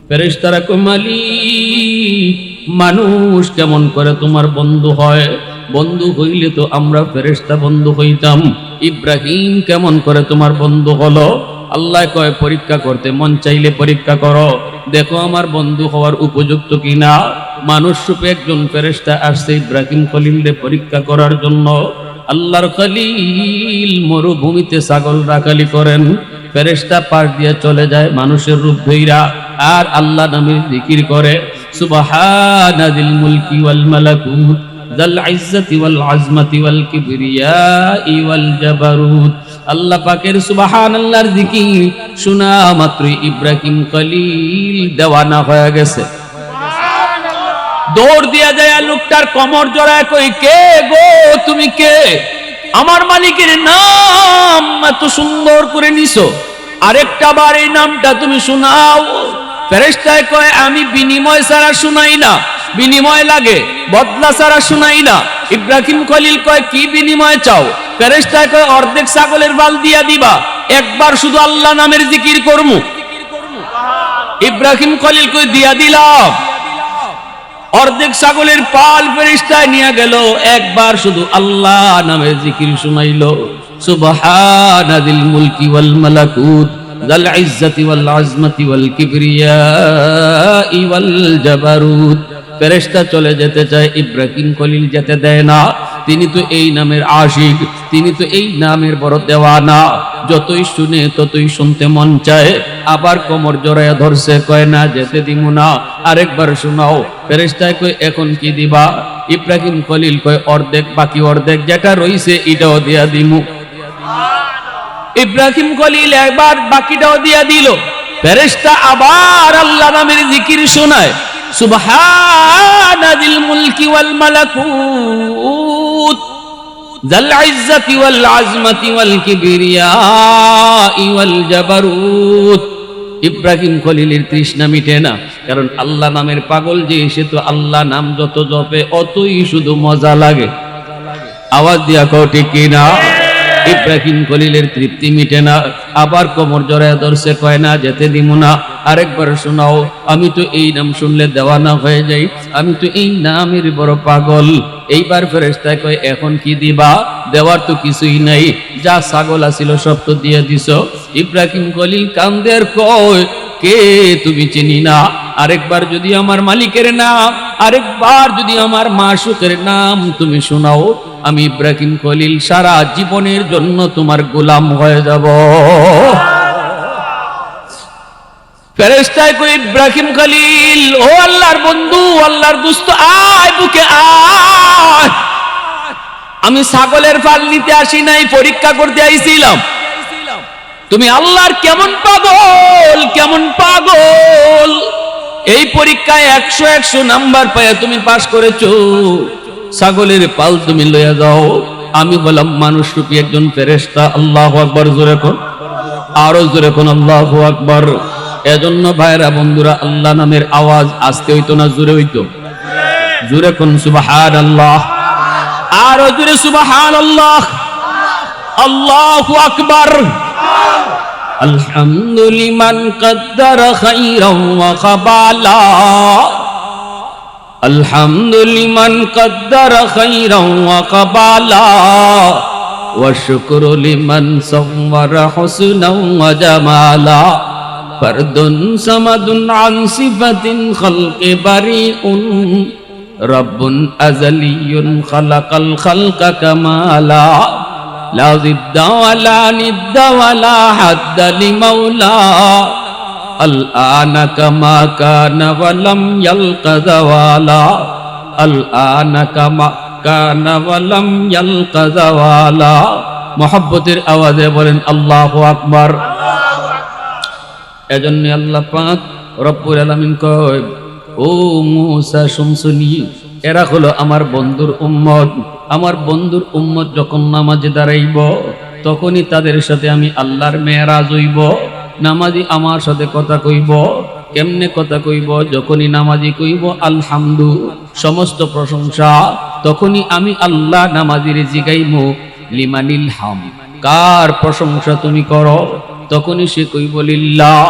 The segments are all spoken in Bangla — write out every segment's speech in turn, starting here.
ফেরেশতারা কয় মালিক, মানুষ কেমন করে তোমার বন্ধু হয়? বন্ধু হইলে তো আমরা ফেরেশতা বন্ধু হইতাম। ইব্রাহিম কেমন করে তোমার বন্ধু হলো? আল্লাহ কয় পরীক্ষা করতে মন চাইলে পরীক্ষা করো, দেখো আমার বন্ধু হওয়ার উপযুক্ত কিনা। মানুষ রূপে একজন ফেরেশতা আসছে ইব্রাহিম খলিলকে পরীক্ষা করার জন্য। আল্লাহর খলিল মরুভূমিতে ছাগল রাখালি করেন, ফেরেশতা পাশ দিয়ে চলে যায় মানুষের রূপ ধইরা, আর আল্লাহ নামের জিকির করে সুবহানাল মুলকি ওয়াল মালাকুত যাল ইজ্জতি ওয়াল আজমতি ওয়াল কিবরিয়াই ওয়াল জাবারুত। আল্লাহ পাকের সুবহানাল্লাহর জিকির শোনা মাত্রই ইব্রাহিম খলিল দেওয়ানা হয়ে গেছে। দৌড় দিয়া যায় লোকটার কোমর জড়ায় কই, কে গো তুমি কে? আমার মালিকের নাম এত সুন্দর করে নিছো, আরেকটা বার এই নামটা তুমি শোনাও। ফেরেশতায় কয় আমি বিনিময় ছাড়া শুনাই না, বিনিময় লাগে বদলা ছাড়া শুনাই না। ইব্রাহিম খলিল কয় কি বিনিময় চাও? ফেরেশতায় কয় অর্ধেক ছাগলের বাল দিয়া দিবা, একবার শুধু আল্লাহ নামের জিকির করমু। ইব্রাহিম খলিল কয় দিয়া দিলাম। অর্ধেক ছাগলের পাল ফেরেশতায় নিয়ে গেল, একবার শুধু আল্লাহ নামের জিকির শুনাইলো সুবহানাল মুলকি ওয়াল মালাকুত যাল ইজ্জতি ওয়াল আজমতি ওয়াল কিবরিয়াই ওয়াল জাবারুত। ফেরেশতা চলে যেতে চায়, ইব্রাহিম খলিল যেতে দেয় না। তিনি তো এই নামের আশিক, তিনি তো এই নামের বড় দেওয়ানা, যতই শুনে ততই শুনতে মন চায়। আবার কোমর জড়ায়া ধরছে, কয় না যেতে দিমু না, আরেকবার শোনাও। ফেরেশতায় কয় এখন কি দিবা? ইব্রাহিম খলিল কয় অর্ধেক, বাকি অর্ধেক যেটা রইছে এটাও দিয়া দিমু। ইব্রাহিম খলিল একবার বাকিটাও দিয়া দিল। ফেরেশতা আবার আল্লাহ নামের জিকির শোনায় সুবহানাল মুলকি ওয়াল মালাকুত যাল ইজ্জতি ওয়াল আজমতি ওয়াল কিবরিয়াই ওয়াল জাবারুত। ইব্রাহিম খলিলের তৃষ্ণা মিটে না, কারণ আল্লাহ নামের পাগল যে, সে তো আল্লাহ নাম যত জপে অতই শুধু মজা লাগে। আওয়াজ দিয়া কও ঠিক কিনা? ইব্রাহিম খলিলের তৃপ্তি মিটে না, আবার কোমর জড়ায় ধরছে, কয় না যেতে দিমু না, আরেকবার শোনাও। আমি তো এই নাম শুনলে দেওয়ানা হয়ে যাই, আমি তো এই নামের বড় পাগল। এইবার ফেরেশতায় কয় এখন কি দিবা? দেওয়ার তো কিছুই নাই, যা ছাগল আছিল সব তো দিয়ে দিছ। ইব্রাহিম খলিল কান্দে আর কয় কে তুমি চিনি না, আরেকবার যদি আমার মালিকের নাম, আরেকবার যদি আমার মাশউকের নাম তুমি শোনাও, আমি ইব্রাহিম খলিল সারা জীবনের জন্য তোমার গোলাম হয়ে যাব। ফেরেশতায় কই ইব্রাহিম খলিল, ও আল্লাহর বন্ধু, আল্লাহর দোস্ত, আয় বুকে আয়। আমি ছাগলের ফাল নিতে আসি নাই, পরীক্ষা করতে আইছিলাম তুমি আল্লাহর কেমন পাগল, কেমন পাগল। এই পরীক্ষায় 100 নাম্বার পায় তুমি পাস করেছো, ছাগলের পাল তুমি লইয়া যাও। আমি বললাম মানুষ রূপী একজন ফেরেশতা। আল্লাহু আকবার, জোরে কোন, আরো জোরে কোন আল্লাহু আকবার। এজন্য ভাইরা বন্ধুরা, আল্লাহ নামের আওয়াজ আস্তে হইতো না জোরে হইতো? জোরে কোন সুবহানাল্লাহ, আরো জোরে সুবহানাল্লাহ, আল্লাহু আকবার। আলহামদুলিমান কদ্দারা খাইরান ওয়া খাবালা, আলহামদুলিমান কদ্দারা খাইরান ওয়া খাবালা, ওয়া শুকরু লিমান সাওয়ারা হুসনান ওয়া জামালা। ফারদুন সামাদুন আন সিফাতিন খালকি বারিউন, রাব্বুন আযালিয়ুন খালাকাল খালকা কামালা। লা জিদ্দা ওয়ালা নিদ্দা ওয়ালা হাদ্দা লিমাওলা, আল আনা কামা কানা ওয়ালাম ইয়ালকা যাওয়ালা, আল আনা কামা কানা ওয়ালাম ইয়ালকা যাওয়ালা। মুহাব্বতের আওয়াজে বলেন আল্লাহু আকবার। এজন্য আল্লাহ পাক রব্বুল আলামিন কয়, ও মূসা শুনছনি, এরা হলো আমার বন্ধুর উম্মত। আমার বন্ধুর উম্মত যখন নামাজে দাঁড়াইব, তখনই তাদের সাথে আমি আল্লাহর মেরাজ হইব। নামাজি আমার সাথে কথা কইব। কেমনে কথা কইব? যখনই নামাজি কইব আলহামদু, সমস্ত প্রশংসা, তখনই আমি আল্লাহ নামাজির জিগাইমু লিমানিল হাম, কার প্রশংসা তুমি করো? তখনই সে কইব লিল্লাহ,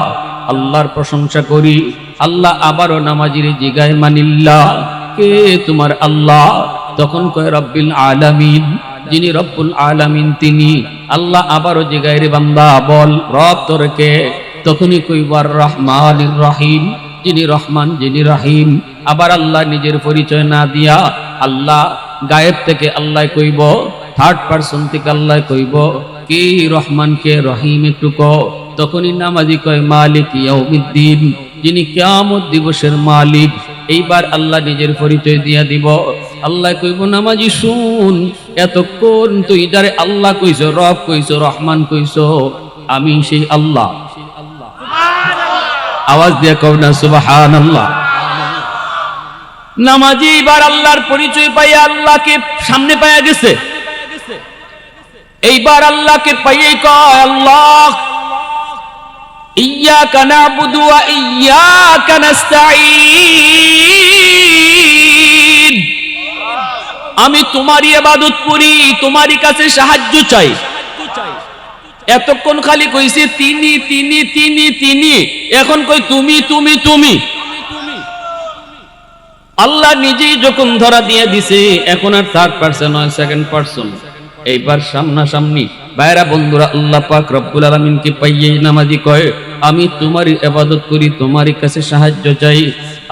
আল্লাহর প্রশংসা করি। আল্লাহ আবারও নামাজিরে জিগায় মানিল্লাহ, কে তোমার আল্লাহ? তখন কয় রব্বিল আলামিন, যিনি রব্বুল আলামিন তিনি। আল্লাহ আবারও জিগায় রে বান্দা বল রব তোর কে? তখনই কইবার রহমানির রহিম, যিনি রহমান যিনি রহিম। আবার আল্লাহ নিজের পরিচয় না দিয়া আল্লাহ গায়েব থেকে আল্লাহ কইব, থার্ড পারসন থেকে আল্লাহ কইব কে রহমান কে রহিম একটু ক। তখনই নামাজি কয় মালিক ইয়াউমিদ্দিন, যিনি কিয়ামত দিবসের মালিক। এইবার আল্লাহ নিজের পরিচয় দিয়া দিব। আল্লাহ কইব নামাজি শুন, এতক্ষণ তুই যারে আল্লাহ কইছো, রব কইছো, রহমান কইছো, আমি সেই আল্লাহ। আওয়াজ দিয়ে কও না সুবহানাল্লাহ। নামাজি এবার আল্লাহর পরিচয় পাইয়া আল্লাহকে সামনে পাইয়া গেছে। এইবার আল্লাহকে পাইয়াই কয় আল্লাহ ইয়্যাকা না'বুদু ওয়া ইয়্যাকা নাস্তাঈন, আমি তোমারই ইবাদত করি, তোমারই কাছে সাহায্য চাই। এতক্ষণ খালি কইছে তিনি তিনি তিনি তিনি, এখন কই তুমি তুমি তুমি। আল্লাহ নিজেই যখন ধরা দিয়ে দিছে, এখন আর থার্ড পারসন নয়, সেকেন্ড পারসন। এইবার সামনাসামনি ভাইরা বন্ধুরা আল্লাহ পাক রব্বুল আলামিনকে পাইয়েই নামাজি কয় আমি তোমারই ইবাদত করি, তোমারই কাছে সাহায্য চাই।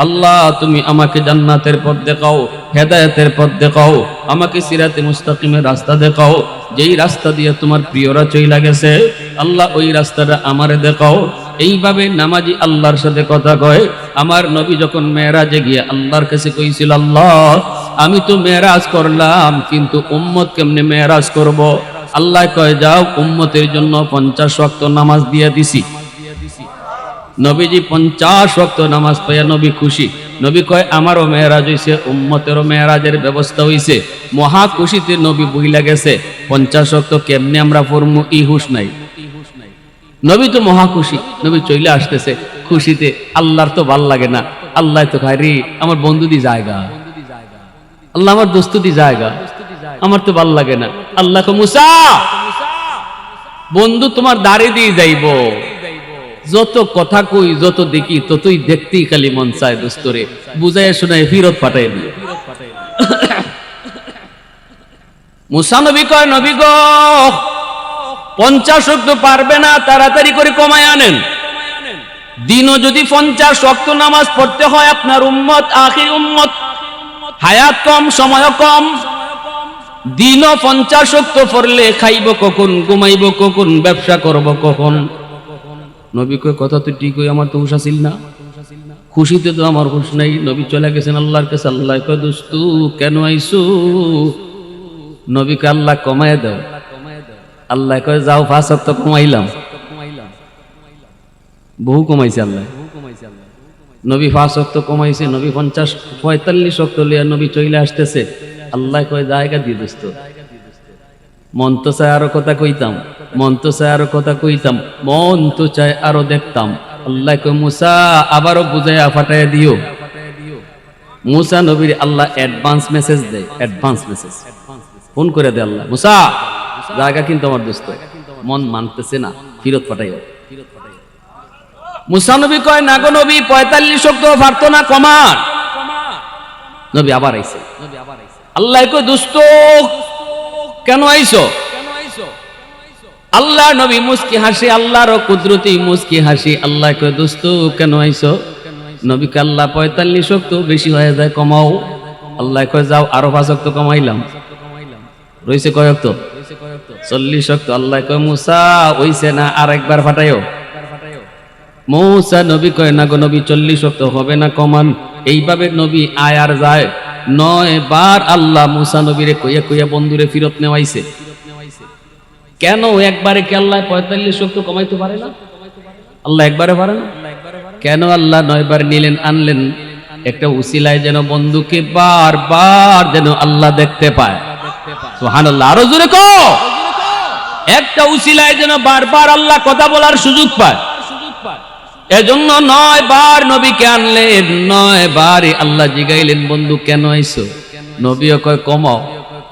আল্লাহ তুমি আমাকে জান্নাতের পথ দেখাও, হেদায়েতের পথ দেখাও, আমাকে সিরাতে মুস্তাকিমের রাস্তা দেখাও, যেই রাস্তা দিয়ে তোমার প্রিয়রা চইলা গেছে আল্লাহ ওই রাস্তাটা আমারে দেখাও। এইভাবে নামাজি আল্লাহর সাথে কথা কয়। আমার নবী যখন মেরাজে গিয়ে আল্লাহর কাছে কইছিল আল্লাহ আমি তো মেরাজ করলাম, কিন্তু উম্মত কেমনে মেরাজ করব? আল্লাহ কয় যাও উম্মতের জন্য 50 ওয়াক্ত নামাজ দিয়ে দিছি। নবীজি 50 ওয়াক্ত নামাজ পাইয়া নবী খুশি। নবী কয় আমারও মেরাজ হইছে, উম্মতেরও মেরাজের ব্যবস্থা হইছে। মহা খুশিতে নবী বইলা গেছে 50 ওয়াক্ত কেমনে আমরা পড়মু ই হুশ নাই। নবী তো মহা খুশি, নবী চলে আসতেছে খুশিতে। আল্লাহর তো ভাল লাগে না, আল্লাহ তো খায় রে আমার বন্ধু দি জায়গা, আল্লাহ আমার দোস্ত দি জায়গা, আমার তো ভাল লাগে না। আল্লাহ কো মুসা বন্ধু তোমার দাঁড়ে দিয়ে যাইব, যত কথা কই যত দেখি ততই দেখতেই খালি মন চায় দোস্তরে, বুঝাইয়া শোনায় ফিরত পাঠাই দিও। মুসা নবী কয় নবী গো 50 ওয়াক্ত পারবে না, তাড়াতাড়ি করে কমায় আনেন। দিনও যদি 50 ওয়াক্ত নামাজ পড়তে হয় আপনার উম্মত আখির উম্মত, হায়াত কম সময় কম, দিনও 50 ওয়াক্ত পড়লে খাইব কখন, ঘুমাইব কখন, ব্যবসা করব কখন? নবী কয় কথা তো ঠিক, হই আমার তো হুশ আসিল না, খুশিতে তো আমার হুশ নাই। নবী চলে গেছেন আল্লাহর কাছে। আল্লাহ কয় দোস্তু কেন আইছো? নবী কয় আল্লাহ কমায় দাও। আল্লাহ কয় যাও 5 ওয়াক্ত কমাইলাম। বহু কমাইছে আল্লাহ। নবী 5 ওয়াক্ত কমাইছে, নবী 45 ওয়াক্ত লিয়া নবী চলে আসতেছে। আল্লাহ কয় জায়গা দিয়ে দোস্ত, মন তো চায় আরো কথা কইতাম, মন তো চায় আরো কথা কইতাম, মন তো চায় আরো দেখতাম। আল্লাহ কয় মুসা আবারও বুঝাইয়া ফাটাইয়া দিও। মুসা নবীর আল্লাহ অ্যাডভান্স মেসেজ দেয়, অ্যাডভান্স মেসেজ ফোন করে দেয় আল্লাহ, মুসা জায়গা কিন্তু আমার দোস্ত, মন মানতেছে না, ফিরত পাঠাইও। মুসা নবী কয় না গো নবী 45 ওয়াক্ত পারতো না, কমান। নবী আবার আইছে। আল্লাহ কয় দোস্ত কেন আইছো? আল্লাহ নবী মুস্কি হাসি, আল্লাহর কুদরতি মুস্কি হাসি। আল্লাহ কয় দোস্ত কেন আইছো? নবী কয় আল্লাহ 45 ওয়াক্ত বেশি হয়ে যায়, কমাও। আল্লাহ কয় যাও আরো 5 ওয়াক্ত কমাইলাম। রইছে কয় ওয়াক্ত? 40 ওয়াক্ত। আল্লাহ কয় মুসা হইছে না, আরেকবার ফাটাইও। মুসা নবী কয় না গো নবী 40 ওয়াক্ত হবে না, কমান। এইভাবে নবী আয়ার যায় 9 বার। আল্লাহ মুসা নবীরে কইয়া কইয়া বন্ধুরে ফিরত নেওয়াইছে। কেন একবারে কি আল্লাহ 45 ওয়াক্ত কমাইতে পারে না? আল্লাহ একবারে পারে না? কেন আল্লাহ 9 বার নিলেন আনলেন? একটা উসিলায় যেন বন্ধুকে বারবার যেন আল্লাহ দেখতে পায়। সুবহানাল্লাহ, আরো জোরে কও। একটা উসিলায় যেন বারবার আল্লাহ কথা বলার সুযোগ পায়। এজন্য 9 বার নবীকে আনলেন। 9 বারে আল্লাহ জিগাইলেন বন্ধু কেন আইছো? নবীও কয় কমাও।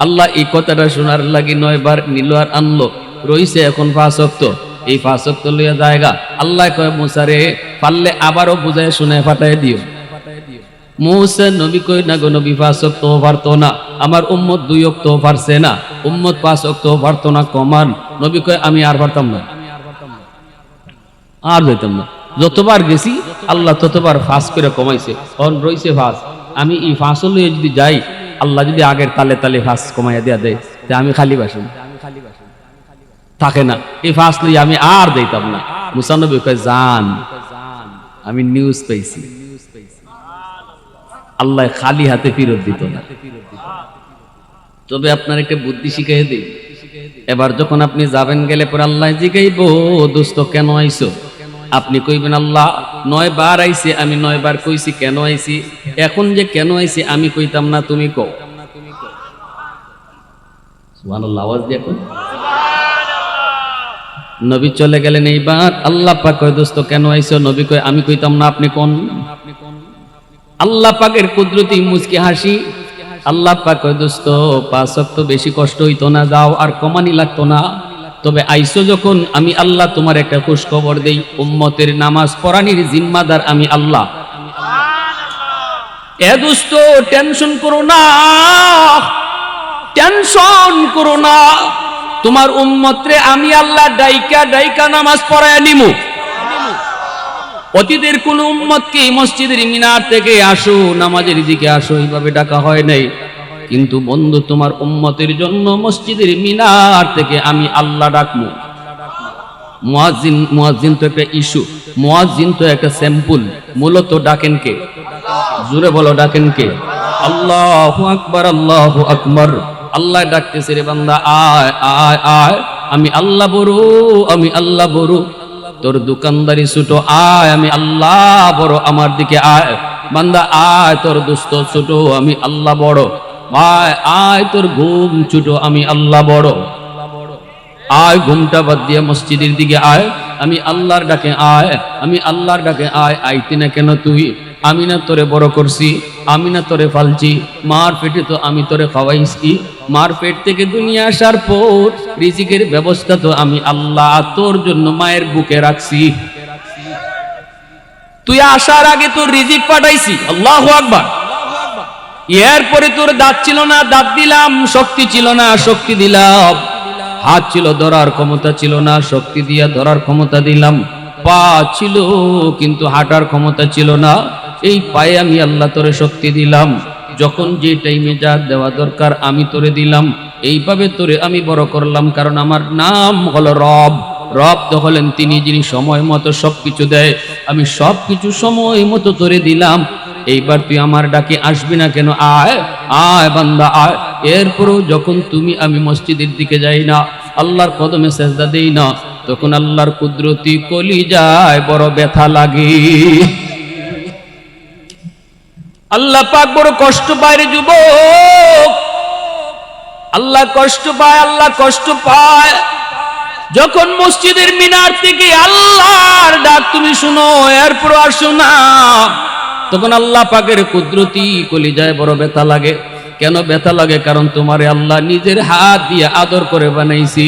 আল্লাহ এই কথাটা শোনার লাগি 9 বার নিল আর আনলো। রইছে এখন 5 ওয়াক্ত। এই 5 ওয়াক্ত লইয়া জায়গা। আল্লাহ কয় মুসা রে পারলে আবারও বুঝায় শুনে পাঠায় দিও। মুসা নবী কই না গো নবী 5 ওয়াক্ত পারতো না, আমার উম্মত 2 ওয়াক্ত পারছে না, উম্মত 5 ওয়াক্ত পারতো না, কমান। নবী কয় আমি আর পারতাম না, আর যাইতাম না। যতবার গেছি আল্লাহ ততবার ফাঁস করে কমাইছে, অন রইছে ফাঁস। আমি এই ফাঁস লইয়ে যদি যাই, আল্লাহ যদি আগের তালে তালে ফাঁস কমাইয়া দেয়া দেয়, তা আমি খালি বাসি থাকে না, এই ফাঁস লইয়ে আমি আর যাইতাম না। মুসা নবী কয় জান আমি নিউজ পাইছি, আল্লাহ খালি হাতে ফেরত দিত না। তবে আপনার একটা বুদ্ধি শিখাই দিই, এবার যখন আপনি যাবেন গেলে পরে আল্লাহ জিগাইব দোস্ত কেন আইছো, আপনি কইবেন আল্লাহ 9 বার আইছি, আমি 9 বার কইছি কেন আইছি, এখন যে কেন আইছি আমি কইতাম না, তুমি কও। সুবহানাল্লাহ, আওয়াজ দিয়ে কোন নবী চলে গেলেন। এইবার আল্লাহ পাক কয় দোস্ত কেন আইছো, নবী কয় আমি কইতাম না, আপনি কোন। আল্লাহ পাকের কুদরতি মুচকি হাসি। আল্লাহ পাক কয় দোস্ত 5 ওয়াক্ত বেশি কষ্ট হইতো না, যাও আর কমানি লাগতো না। তবে আইসো যখন, আমি আল্লাহ তোমার একটা খুশ খবর দেই, উম্মতের নামাজ পড়ানির জিম্মাদার আমি আল্লাহ। এ দোস্ত টেনশন করো না, টেনশন করো না, তোমার উম্মতরে আমি আল্লাহ ডাইকা ডাইকা নামাজ পড়ায় নিমু। অতীতের কোন উম্মতকে মসজিদের মিনার থেকে আসো, নামাজের দিকে আসো এইভাবে ডাকা হয় নাই, কিন্তু বন্ধু তোমার উম্মতের জন্য মসজিদের মিনার থেকে আমি আল্লাহ ডাকবো। মুয়াজ্জিন, মুয়াজ্জিন তো একটা ইস্যু, মুয়াজ্জিন তো একটা স্যাম্পল। মূলত ডাকেন কে? জোরে বলো ডাকেন কে? আল্লাহু আকবার, আল্লাহু আকবার। আল্লাহ ডাকতেছে রে বান্দা আয় আয় আয়, আমি আল্লাহ বড়, আমি আল্লাহ বড়। তোর দোকানদারি ছোট, আয় আমি আল্লাহ বড়, আমার দিকে আয়। বান্দা আয়, তোর দুস্থ ছোট, আমি আল্লাহ বড়। আয় আয়, তোর ঘুম ছোট, আমি আল্লাহ বড়। আয় ঘুমটা বাদ দিয়ে মসজিদের দিকে আয়, আমি আল্লাহর ডাকে আয়, আমি আল্লাহর ডাকে আয়। আইতি না কেন তুই? আমি না তোরে বড় করছি, আমি না তোরে ফালছি, মার পেটে তো আমি তোরে খাওয়াইছি। মার পেট থেকে দুনিয়া আসার পর রিজিকের ব্যবস্থা তো আমি আল্লাহ তোর জন্য মায়ের বুকে রাখছি। তুই আসার আগে তোর রিজিক পাঠাইছি, আল্লাহু আকবার। এরপরে তোর দাঁত ছিল না, দাঁত দিলাম। শক্তি ছিল না, শক্তি দিলাম। হাত ছিল, ধরার ক্ষমতা ছিল না, শক্তি দিয়া ধরার ক্ষমতা দিলাম। পা ছিল কিন্তু হাঁটার ক্ষমতা ছিল না, এই পায়ে আমি আল্লাহ তোরে শক্তি দিলাম। যখন যে টাইমে যা দেওয়া দরকার আমি তোরে দিলাম। এইভাবে তোরে আমি বড় করলাম, কারণ আমার নাম হলো রব। রব তো হলেন তিনি যিনি সময় মতো সবকিছু দেয়। আমি সবকিছু সময় মতো তোরে দিলাম। এইবার তুই আমার ডাকে আসবি না কেন? আয় আয় বান্দা আয়। এরপরও যখন তুমি আমি মসজিদের দিকে যাই না, আল্লাহর কদমে সেজদা দেই না, তখন আল্লাহর কুদরতি কলিজায় বড় ব্যথা লাগে। আল্লাহ পাক বড় কষ্ট পায় রে যুবক, আল্লাহ কষ্ট পায়, আল্লাহ কষ্ট পায়। যখন মসজিদের মিনার থেকে আল্লাহর ডাক তুমি শুনো, এরপর আসো না, তখন আল্লাহ পাকের কুদরতি কলিজায় বড় ব্যথা লাগে। কেন ব্যথা লাগে? কারণ তোমারে আল্লাহ নিজের হাত দিয়ে আদর করে বানাইছি।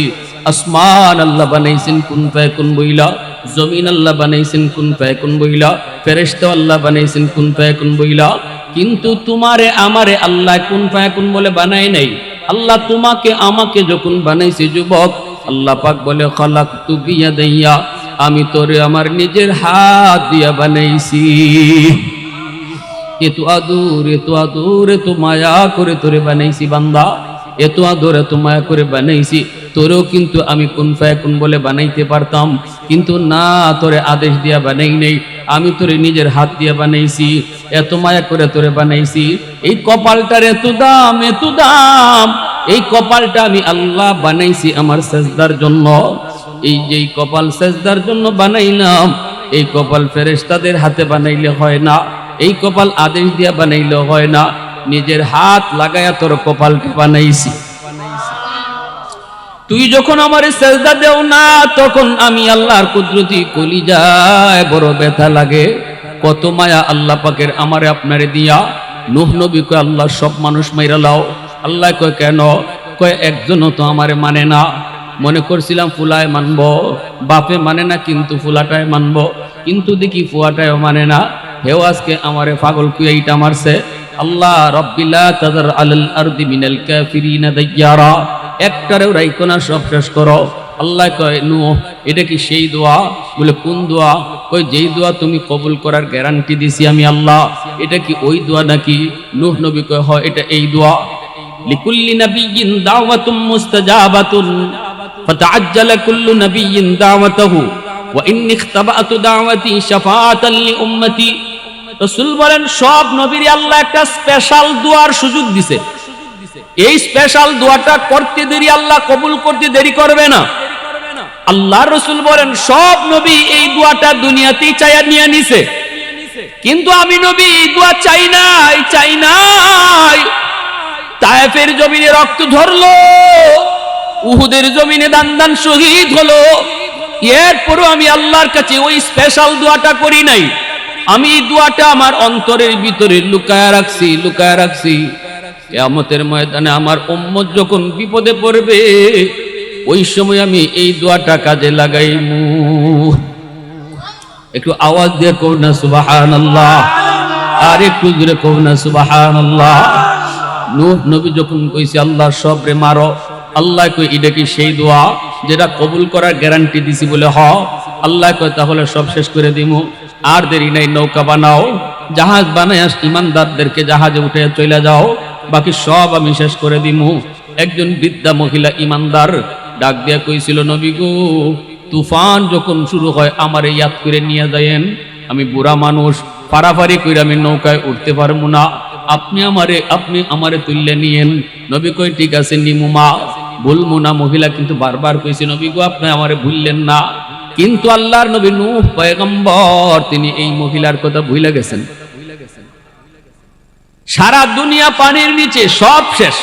আসমান আল্লাহ বানাইছেন কুন ফায়াকুন বইলা, জমিন আল্লাহ বানাইছেন কুন ফায়াকুন বইলা, ফেরেশতা আল্লাহ বানাইছেন কুন ফায়াকুন বইলা। কিন্তু তোমারে আমারে আল্লাহ কুন ফায়াকুন বলে বানায় নাই। আল্লাহ তোমাকে আমাকে যখন বানাইছে যুবক, আল্লাহ পাক বলে খালাকতু বিয়াদাইয়া, আমি তোরে আমার নিজের হাত দিয়া বানাইছি। এত আদর, এত আদর, এত মায়া করে তোরে বানাইছি বান্দা, এত আদর এত মায়া করে বানাইছি। তোরেও কিন্তু আমি কুন ফায়াকুন বলে বানাইতে পারতাম, কিন্তু না, তোরে আদেশ দিয়া বানাই নেই, আমি তোরে নিজের হাত দিয়া বানাইছি। এত মায়া করে তোরে বানাইছি। এই কপালটার এত দাম, এত দাম। এই কপালটা আমি আল্লাহ বানাইছি আমার সেজদার জন্য। এই যে কপাল সেজদার জন্য বানাইলাম, এই কপাল ফেরেশতাদের হাতে বানাইলে হয় না, এই কপাল আদেশ দিয়া বানাইলে হয় না, নিজের হাত লাগায়া তোর কপালটা বানাইছি। তুই যখন আমারে সেজদা দেও না, তখন আমি আল্লাহর কুদরতি কলিজায় বড় ব্যথা লাগে। কত মায়া আল্লাহ পাকের আমারে আপনারে দিয়া। নূহ নবী কয় আল্লাহ সব মানুষ মাইরা লাও। আল্লাহ কয় কেন? কয় একজনও তো আমারে মানে না। মনে করছিলাম ফুলায় মানব, বাপে মানে না কিন্তু ফুলাটায় মানব, কিন্তু দেখি ফুয়াটায়ও মানে না। হেও আজকে আমারে পাগল কুয়াইটা মারছে। আল্লাহ রব্বিলা তাদার আলাল আরদি মিনাল কাফিরিনা দাইয়ারা, একটারেও রাইখো না, সব শেষ করো। আল্লাহ কয় নূহ এটা কি সেই দোয়া? বলে কোন দোয়া? কই যেই দোয়া তুমি কবুল করার গ্যারান্টি দিছি আমি আল্লাহ। এটা কি ওই দোয়া নাকি? নূহ নবী কয় হয় এটা এই দোয়া। লিকুল্লি নাবিয়্যিন দাওয়াতুম মুস্তাজাবাতুন ফাতাআজ্জালা কুল্লু নাবিয়্যিন দাওয়াতাহু ওয়া ইন্নী ইখতাবাতু দাওয়াতি শাফাআতান লি উম্মতি। রাসূল বলেন সব নবীরই আল্লাহ একটা স্পেশাল দোয়ার সুযোগ দিছে। এই স্পেশাল দোয়াটা করতে দেরি আল্লাহ কবুল করতে দেরি করবে না। আল্লাহর রাসূল বলেন সব নবী এই দোয়াটা দুনিয়াতেই চাইয়া নিয়ে নিছে, কিন্তু আমি নবী এই দোয়া চাই নাই। তায়েফের জমিনে রক্ত ঝরলো, উহুদের জমিনে দান শহীদ হলো, এরপরও আমি আল্লাহর কাছে ওই স্পেশাল দোয়াটা করি নাই। আমি এই দোয়াটা আমার অন্তরের ভিতরে লুকায়া রাখছি। কিয়ামতের ময়দানে আমার উম্মত যখন বিপদে পড়বে ওই সময় আমি এই দোয়াটা কাজে লাগাইমু। একটু আওয়াজ দিয়ে কও না সুবহানাল্লাহ, আর একটু জোরে কও না সুবহানাল্লাহ। নূহ নবী যখন কইছে আল্লাহ সবরে মারো, আল্লাহ কই এটা কি সেই দোয়া যেটা কবুল করার গ্যারান্টি দিছি? বলে হ। আল্লাহ কয় তাহলে সব শেষ করে দিমু, আর দেরি নাই, নৌকা বানাও, জাহাজ বানায় ইমানদারদেরকে জাহাজে উঠে চলে যাও, বাকি সব আমি শেষ করে দিমু। একজন বৃদ্ধা মহিলা ইমানদার ডাক দিয়া কইছিল নবী গো, তুফান যখন শুরু হয় আমারে ইয়াদ করে নিয়ে যায়েন, আমি বুড়া মানুষ, পারাপারি কইরা আমি নৌকায় উঠতে পারবো না, আপনি আমারে তুললে নিয়েন। নবী কই ঠিক আছে নিমু মা, ভুলমু না। মহিলা কিন্তু বারবার কইছে নবী গো আপনি আমারে ভুললেন না। কিন্তু আল্লাহর নবী নূহ পয়গম্বর তিনি এই মহিলার কথা ভুলে গেছেন। সারা দুনিয়া পানির নিচে, সব শেষ।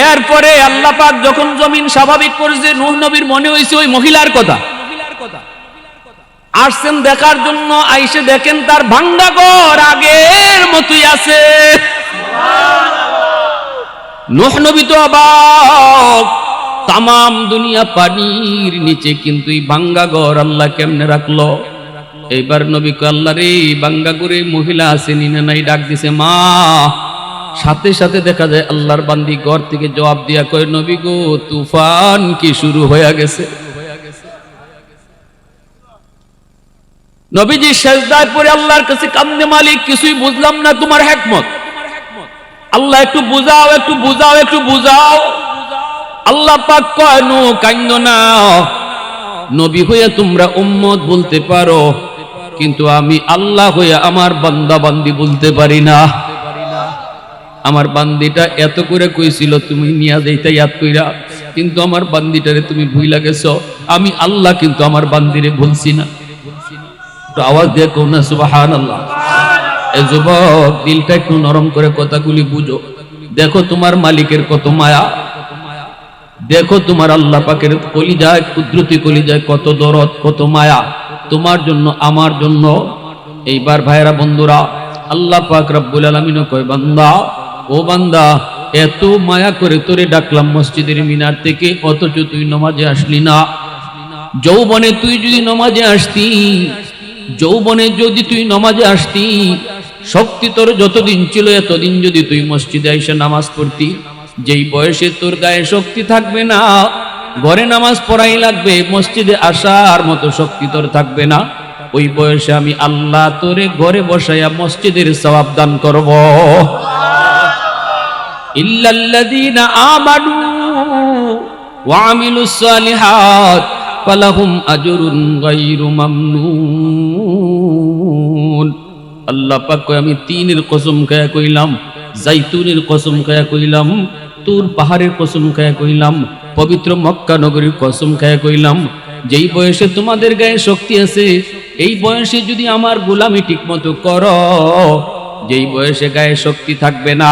এরপরে আল্লাহ পাক যখন জমিন স্বাভাবিক করেছে, নূহ নবীর মনে হয়েছে ওই মহিলার কথা। আসছেন দেখার জন্য, আইসে দেখেন তার ভাঙ্গা ঘর আগের মতোই আছে। নূহ নবী তো অবাক, তামাম দুনিয়া পানির নিচে, কিন্তু এই ভাঙ্গা ঘর আল্লাহ কেমনে রাখলো? এইবার নবী কয় আল্লাহ রে, ভাঙ্গা ঘরে মহিলা আসেনি না নাই? ডাক দিছে মা। সাথে সাথে দেখা যায় আল্লাহর বান্দি ঘর থেকে জবাব দিয়া কয় নবী গো, তুফান কি শুরু হয়ে গেছে। নবীজি সেজদায় পড়ে আল্লাহর কাছে কান্দে, মালিক কিছুই বুঝলাম না তোমার হিকমত। আল্লাহ একটু বুঝাও। আল্লাহ পাক কয় নূহ কান্দো না, নবী হইয়া তোমরা উম্মত বলতে পারো, কিন্তু আমি আল্লাহ হইয়া আমার বান্দা বান্দি বলতে পারি না। আমার বান্দিটা এত করে কইছিল তুমি নিয়া যাইতা ইয়াদ কইরা, কিন্তু আমার বান্দিটারে তুমি ভুইলা গেছো। আমি আল্লাহ কিন্তু আমার বান্দিরে ভুলছি না। তো আওয়াজ দিয়ে কও না সুবহানাল্লাহ। এই যুবক, দিলটা একটু নরম করে কথাগুলি বুঝো। দেখো তোমার মালিকের কত মায়া, দেখো তোমার আল্লাহ পাকের কলিজায়, কুদরতি কলিজায় কত দরদ, কত মায়া তোমার জন্য, আমার জন্য। এইবার ভাইরা বন্ধুরা, আল্লাহ পাক রব্বুল আলামিন কয় বান্দা, ও বান্দা, এত মায়া করে তোরে ডাকলাম মসজিদের মিনার থেকে, অথচ তুই নামাজে আসলি না। যৌবনে তুই যদি নামাজে আসতি, শক্তি তোর যতদিন ছিল এতদিন যদি তুই মসজিদে এসে নামাজ পড়তি, যেই বয়সে তোর গায়ে শক্তি থাকবে না, ঘরে নামাজ পড়াই লাগবে, মসজিদে আসার মতো শক্তি তোর থাকবে না, ওই বয়সে আমি আল্লাহ তোরে ঘরে বসাইয়া মসজিদের সওয়াব দান করব। ইল্লাল্লাযীনা আমানু ওয়া আমিলুস সালিহাত ফালাহুম আজরুন গায়রু মামনুন। আল্লাহ পাক কয় আমি তিনের কসম খায়া কইলাম, জাইতুনের কসম খায়া কইলাম, তুর পাহাড়ের কসম খায়া কইলাম, পবিত্র মক্কা নগরীর কসম খায়া কইলাম, যেই বয়সে তোমাদের গায়ে শক্তি আছে, এই বয়সে যদি আমার গোলামি ঠিকমতো করো, যেই বয়সে গায়ে শক্তি থাকবে না,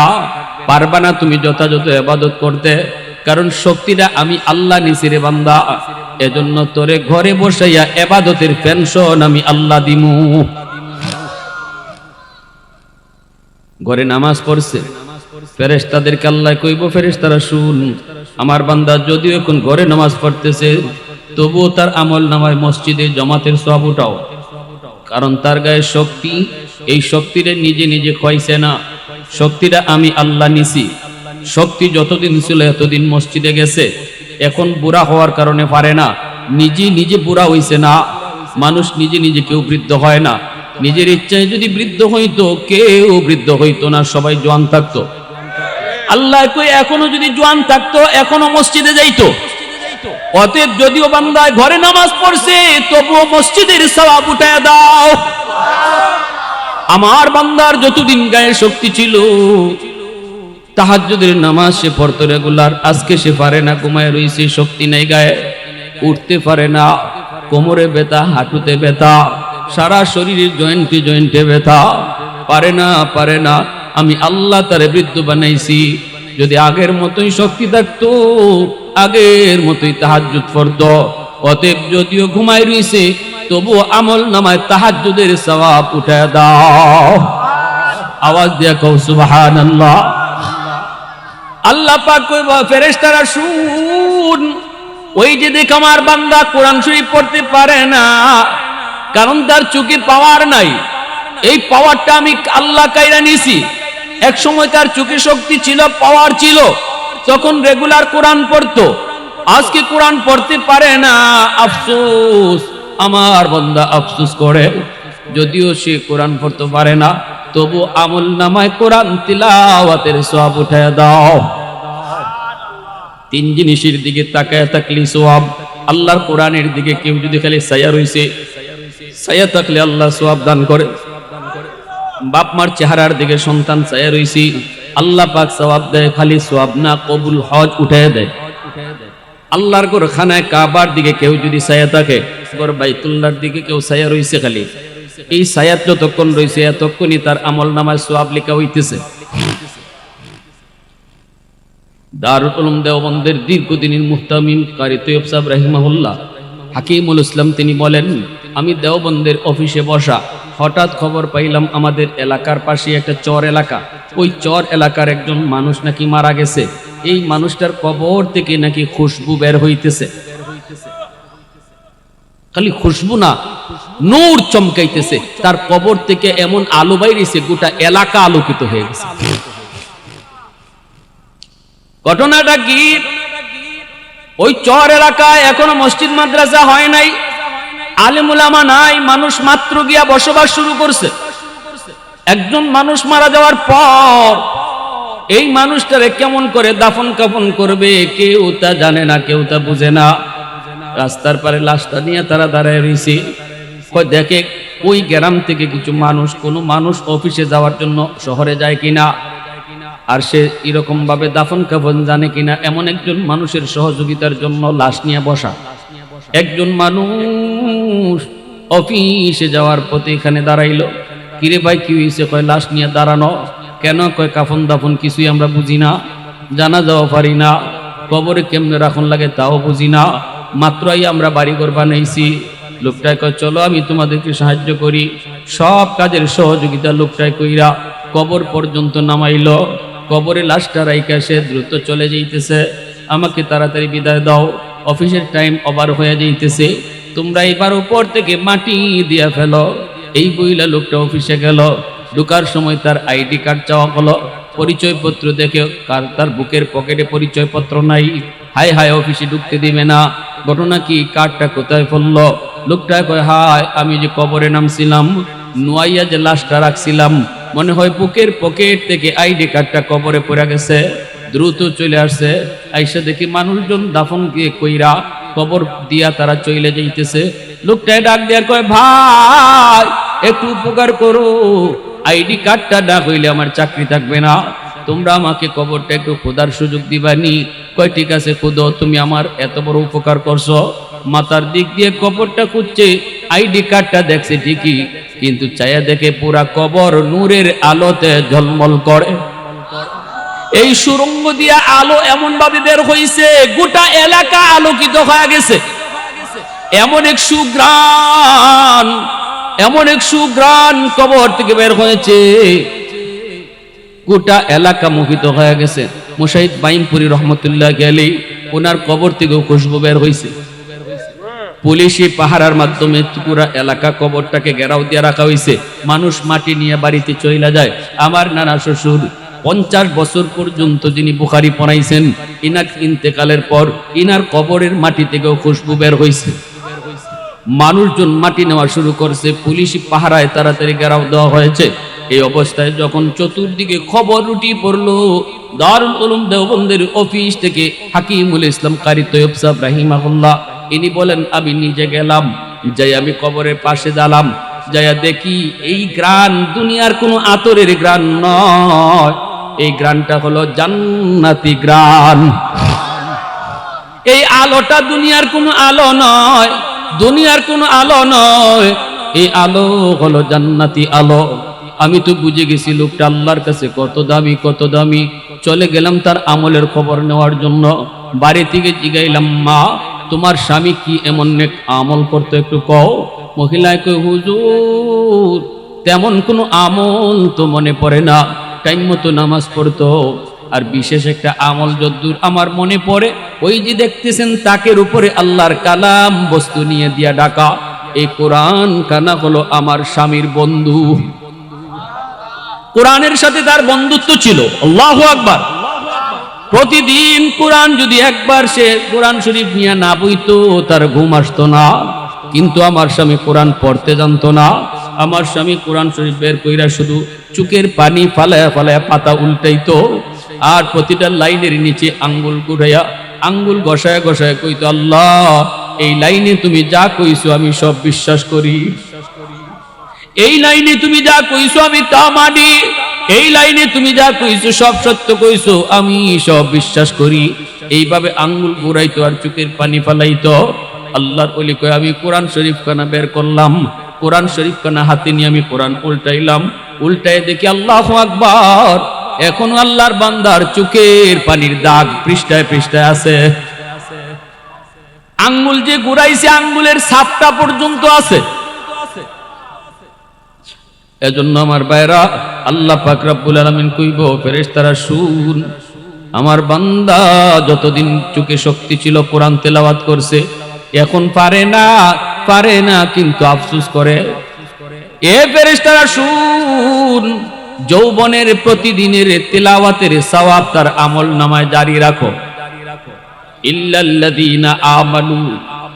পারবা না তুমি যথাযথ ইবাদত করতে, কারণ শক্তিটা আমি আল্লাহ নিছি রে বান্দা। এজন্য তোরে ঘরে বসাইয়া ইবাদতের পেনশন আমি আল্লাহ দিমু। ঘরে নামাজ পড়ছে, ফেরেশতাদেরকে আল্লাহ কইব, ফেরেশতারা শুন, আমার বান্দা যদিও এখন ঘরে নামাজ পড়তেছে তবুও তার আমল নামায় মসজিদে জমাতের সওয়াব উঠাও, কারণ তার গায়ে শক্তি, এই শক্তিটা নিজে নিজে কইছে না, শক্তিটা আমি আল্লাহ নিছি। শক্তি যতদিন ছিল এতদিন মসজিদে গেছে, এখন বুড়া হওয়ার কারণে পারে না, নিজে নিজে বুড়া হইছে না। মানুষ নিজে নিজে কেউ বৃদ্ধ হয় না, নিজের ইচ্ছায় যদি বৃদ্ধ হইতো কেউ বৃদ্ধ হইতো না, সবাই জোয়ান থাকতো। আল্লাহ কই এখনো যদি জোয়ান থাকতো এখনো মসজিদে যাইতো। অতএব যদিও বান্দায় ঘরে নামাজ পড়ছে তবুও মসজিদের সওয়াব উঠায় দাও। আমার বান্দার যতদিন গায়ে শক্তি ছিল তাহাজ্জুদের নামাজ সে পড়তো রেগুলার, আজকে সে পারে না, ঘুমায় রইছে, শক্তি নাই গায়ে, উঠতে পারে না, কোমরে ব্যথা, হাঁটুতে ব্যথা, সারা শরীরের জয়েন্টে জয়েন্টে ব্যথা, পারে না। আমি আল্লাহ তারে বৃদ্ধ বানাইছি। যদি আগের মতোই শক্তি থাকতো আগের মতোই তাহাজ্জুদ পড়তো। অতএব যদিও ঘুমায় রইছে তবু আমল নামায় তাহাজ্জুদের সওয়াব উঠায় দাও। আওয়াজ দিয়া কও সুবহানাল্লাহ। আল্লাহ পাক কইবা, ফেরেশতারা শুন, ওই যে দেখ আমার বান্দা কোরআন শরীফ পড়তে পারে না, কারণ তার চোখে পাওয়ার নাই। এই পাওয়ারটা আমি আল্লাহ কাইরা নিছি। এক সময় তার চোখে শক্তি ছিল, পাওয়ার ছিল, তখন রেগুলার কোরআন পড়তো। আজকে কোরআন পড়তে পারে না, আফসোস, আমার বান্দা আফসোস করে। যদিও সে কোরআন পড়তে পারে না তবু আমল নামায় কোরআন তিলাওয়াতের সওয়াব উঠায় দাও। তিন জিনিসের দিকে তাকায় থাকলে সওয়াব। আল্লাহর কোরআনের দিকে কেউ যদি খালি ছায়া রইছে, ছায়া থাকলে আল্লাহ সওয়াব দান করে। বাপ মার চেহারার দিকে সন্তান ছায়া রইছে, আল্লাহ পাক সওয়াব দেয়, খালি সওয়াব না কবুল হজ উঠায় দেয়। আল্লাহর ঘর খানায় কাবার দিকে কেউ যদি ছায়া থাকে, ঘর বাইতুল্লাহর দিকে কেউ ছায়া রইছে, খালি এই ছায়াত যতক্ষণ রইছে এতক্ষণই তার আমল নামায় সওয়াব লেখা হইতেছে। দারুল উলুম দেওবন্দের দীর্ঘদিনের মুহতামিম কারি তৈয়ব সাহেব রাহিমাহুল্লাহ হাকিমুল ইসলাম তিনি বলেন, আমি দেওবন্দের অফিসে বসা, হঠাৎ খবর পাইলাম আমাদের এলাকার পাশে একটা চর এলাকা, ওই চর এলাকার একজন মানুষ নাকি মারা গেছে। এই মানুষটার কবর থেকে নাকি খুশবু বের হইতেছে। খালি খুশবু না, নূর চমকাইতেছে, তার কবর থেকে এমন আলো বাইরেছে গোটা এলাকা আলোকিত হয়ে গেছে। ঘটনাটা কি? ওই চর এলাকায় এখনো মসজিদ মাদ্রাসা হয় নাই, আলেম উলামা নাই, মানুষ মাত্র গিয়া বসবাস শুরু করছে। একজন মানুষ মারা যাওয়ার পর এই মানুষটারে কেমন করে দাফন কাফন করবে কেউ তা জানে না, কেউ তা বুঝে না। রাস্তার পারে লাশটা নিয়ে তারা দাঁড়ায় রয়েছে। দেখে ওই গ্রাম থেকে কিছু মানুষ, কোনো মানুষ অফিসে যাওয়ার জন্য শহরে যায় কিনা, আর সে এরকম ভাবে দাফন কাফন জানে কিনা, এমন একজন মানুষের সহযোগিতার জন্য লাশ নিয়ে বসা। একজন মানুষ অফিসে যাওয়ার পথে এখানে দাঁড়াইলো। কিরে ভাই কি হয়েছে? কয় লাশ নিয়ে দাঁড়ানো কেন? কয় কাফন দাফন কিছুই আমরা বুঝি না, জানা যাওয়া পারি না, কবরে কেমনে রাখুন লাগে তাও বুঝি না, মাত্রই আমরা বাড়িঘর বানাইছি। লোকটাই কয় চলো আমি তোমাদেরকে সাহায্য করি। সব কাজের সহযোগিতা লোকটাই কইরা কবর পর্যন্ত নামাইলো। কবরে লাশটা রাইখা সে দ্রুত চলে যাইতেছে, আমাকে তাড়াতাড়ি বিদায় দাও, অফিসের টাইম ওভার হয়ে যাইতেছে, তোমরা এবার উপর থেকে মাটি দিয়া ফেলো। এই বইলা লোকটা অফিসে গেল। ঢোকার সময় তার আইডি কার্ড চাওয়া হলো, পরিচয়পত্র দেখে তার বুকের পকেটে পরিচয়পত্র নাই। হায় হায়, অফিসে ঢুকতে দিবে না। ঘটনা কি? কার্ডটা কোথায় ফেললো? লোকটা কয় হায়, আমি যে কবরে নামছিলাম, নোয়াইয়া যে লাশটা রাখছিলাম, মনে হয় বুকের পকেট থেকে আইডি কার্ডটা কবরে পড়ে গেছে। দ্রুত চলে আসছে, আইসা দেখি মানুষজন দাফন গিয়ে কইরা কবর দিয়া তারা চলে যাইতেছে। লোকটায় ডাক দেয়ার কয় ভাই একটু উপকার করো, আইডি কার্ডটা না হইলে আমার চাকরি থাকবে না, তোমরা আমাকে কবরটা একটু খোদার সুযোগ দিবানি। কয় ঠিক আছে খুদো, তুমি আমার এত বড় উপকার করছো। মাথার দিক দিয়ে কবরটা খুঁজছে, আইডি কার্ডটা দেখছে ঠিকই, কিন্তু চায়া দেখে পুরা কবর নূরের আলোতে ঝলমল করে। এই সুরঙ্গ দিয়া আলো এমন ভাবে বের হইছে গোটা এলাকা আলোকিত হয়ে গেছে। এমন এক সুগ্রাণ, এমন এক সুগ্রাণ কবর থেকে বের হয়েছে, গোটা এলাকা মোহিত হয়ে গেছে। মুশাহিদ বাইনপুরি রহমতুল্লাহ আলাইহি ওনার কবর থেকেও খুশবু বের হয়েছে। পুলিশি পাহারার মাধ্যমে পুরা এলাকা কবরটাকে ঘেরাও দিয়ে রাখা হয়েছে। মানুষ মাটি নিয়ে বাড়িতে চলে যায়। আমার নানা শ্বশুর 50 বছর পর্যন্ত যিনি বুখারী পড়াইছেন, ইনার ইন্তেকালের পর ইনার কবরের মাটি থেকেও খুশবু বের হয়েছে। মানুষজন মাটি নেওয়া শুরু করছে, পুলিশি পাহারায় তাড়াতাড়ি ঘেরাও দেওয়া হয়েছে। এই অবস্থায় যখন চতুর্দিকে খবর রুটি পড়লো, দারুল উলুম দেওবন্দের অফিস থেকে হাকিমুল ইসলাম কারি তৈয়ব সাহেব রাহিমাহুল্লাহ ইনি বলেন, আমি নিজে গেলাম, যাই আমি কবরের পাশে দাঁড়ালাম, যাইয়া দেখি এই গ্রান দুনিয়ার কোনো আতরের গ্রান নয়, এই গ্রানটা হলো জান্নাতি গ্রান। এই আলোটা দুনিয়ার কোনো আলো নয়, দুনিয়ার কোনো আলো নয়, এই আলো হলো জান্নাতি আলো। আমি তো বুঝে গেছি লোকটা আল্লাহর কাছে কত দামি কত দামি। চলে গেলাম তার আমলের খবর নেওয়ার জন্য। বাড়ি থেকে জিগাইলাম, মা তোমার স্বামী কি এমন নেক আমল করতো একটু কও। মহিলায় কই, হুজুর তেমন কোনো আমল তো মনে পড়ে না, টাইম মতো নামাজ পড়তো। আর বিশেষ একটা আমল যদ্দূর আমার মনে পড়ে, ওই যে দেখতেছেন তাকের উপরে আল্লাহর কালাম বস্তু নিয়ে দিয়া ডাকা, এই কোরআন কানা হলো আমার স্বামীর বন্ধু। কোরআনের সাথে তার বন্ধুত্ব ছিল। আল্লাহু আকবার। প্রতিদিন কোরআন যদি একবার সে কোরআন শরীফ নিয়ে না বইতো তার ঘুম আসতো না। কিন্তু আমার স্বামী কোরআন পড়তে জানতো না। আমার স্বামী কোরআন শরীফ বের কইরা শুধু চোখের পানি ফালায়া ফালায়া পাতা উল্টাইতো, আর প্রতিটা লাইনের নিচে আঙ্গুল গুড়াইয়া আঙ্গুল ঘষায় ঘষায় কইতো, আল্লাহ এই লাইনে তুমি যা কইছো আমি সব বিশ্বাস করি, এই লাইনে তুমি যা কইছো আমি তা মানি, এই লাইনে তুমি যা কইছো সব সত্য কইছো আমি সব বিশ্বাস করি। এইভাবে আঙ্গুল ঘুরাইতো আর চোখের পানি ফালাইতো। আল্লাহর ওলি কয়, আমি কোরআন শরীফ খানা বের করলাম, কোরআন শরীফ খানা হাতে নিয়ে আমি কোরআন উল্টাইলাম, উল্টায় দেখি আল্লাহু আকবার, এখনো আল্লাহর বান্দার চোখের পানির দাগ পৃষ্ঠায় পৃষ্ঠায় আছে। আঙ্গুল যে ঘুরাইছে আঙ্গুলের ছাপটা পর্যন্ত আছে। এজন্য আমার ভাইরা, আল্লাহ পাক রব্বুল আলামিন কইব, ফেরেশতারা শুন, আমার বান্দা যতদিন চোখে শক্তি ছিল কোরআন তেলাওয়াত করছে, এখন পারে না কিন্তু আফসোস করে। এ ফেরেশতারা শুন, যৌবনের প্রতিদিনের তেলাওয়াতের সওয়াব তার আমল নামায় জারি রাখো। ইল্লাল্লাযীনা আমানু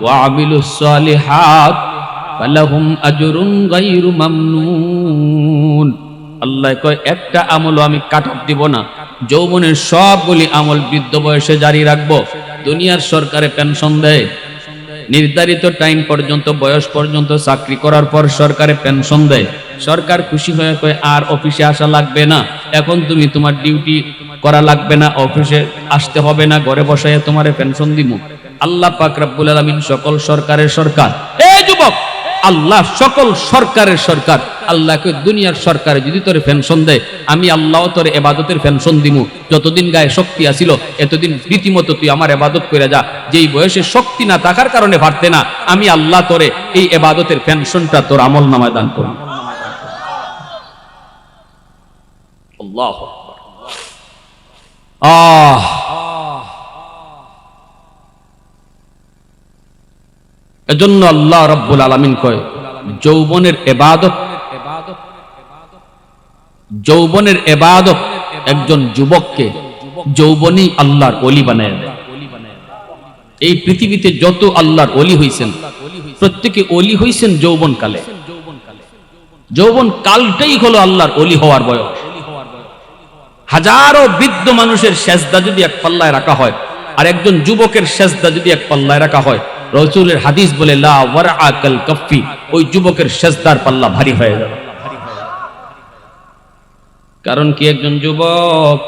ওয়া আমিলুস সালিহাত ফালাহুম আজরুন গায়রু মামনুন। আল্লাহ কয়, একটা আমলও আমি কাট অফ দিব না, যৌবনের সবগুলি আমল বৃদ্ধ বয়সে জারি রাখবো। দুনিয়ার সরকারে পেনশন দেয়, নির্ধারিত টাইম পর্যন্ত বয়স পর্যন্ত চাকরি করার পর সরকারে পেনশন দেয়। সরকার খুশি হয়ে কয়, আর অফিসে আসা লাগবে না, এখন তুমি তোমার ডিউটি করা লাগবে না, অফিসে আসতে হবে না, ঘরে বসায় তোমারে পেনশন দিব। আল্লাহ পাক রব্বুল আলামিন সকল সরকারের সরকার। এই যুবক, আল্লাহ সকল সরকারের সরকার। আল্লাহ কয়, দুনিয়ার সরকারে যদি তোরে পেনশন দেয়, আমি আল্লাহ তোরে ইবাদতের পেনশন দিমু। যতদিন গায়ে শক্তি আছিল এতদিন রীতিমতো তুই আমার ইবাদত কইরা যা। যেই বয়সে শক্তি না থাকার কারণে পারতে না, আমি আল্লাহ তোরে এই ইবাদতের পেনশনটা তোর আমল নামায় দান করব। আল্লাহু আকবার। এজন্য আল্লাহ রাব্বুল আলামিন কয়, যৌবনের ইবাদত একজন যুবককে যৌবনেই আল্লাহর ওলি বানায় দেয়। এই পৃথিবীতে যত আল্লাহর ওলি হইছেন প্রত্যেকে ওলি হইছেন যৌবন কালে। যৌবন কালটাই হলো আল্লাহর ওলি হওয়ার বয়স। হাজারো বৃদ্ধ মানুষের সেজদা যদি এক পাল্লায় রাখা হয় আর একজন যুবকের সেজদা যদি এক পাল্লায় রাখা হয়, রাসূলের হাদিস বলে, লা ওয়ারআ কাল কাফি, ওই যুবকের সেজদার পাল্লা ভারী হয়ে যাবে। কারণ কি, একজন যুবক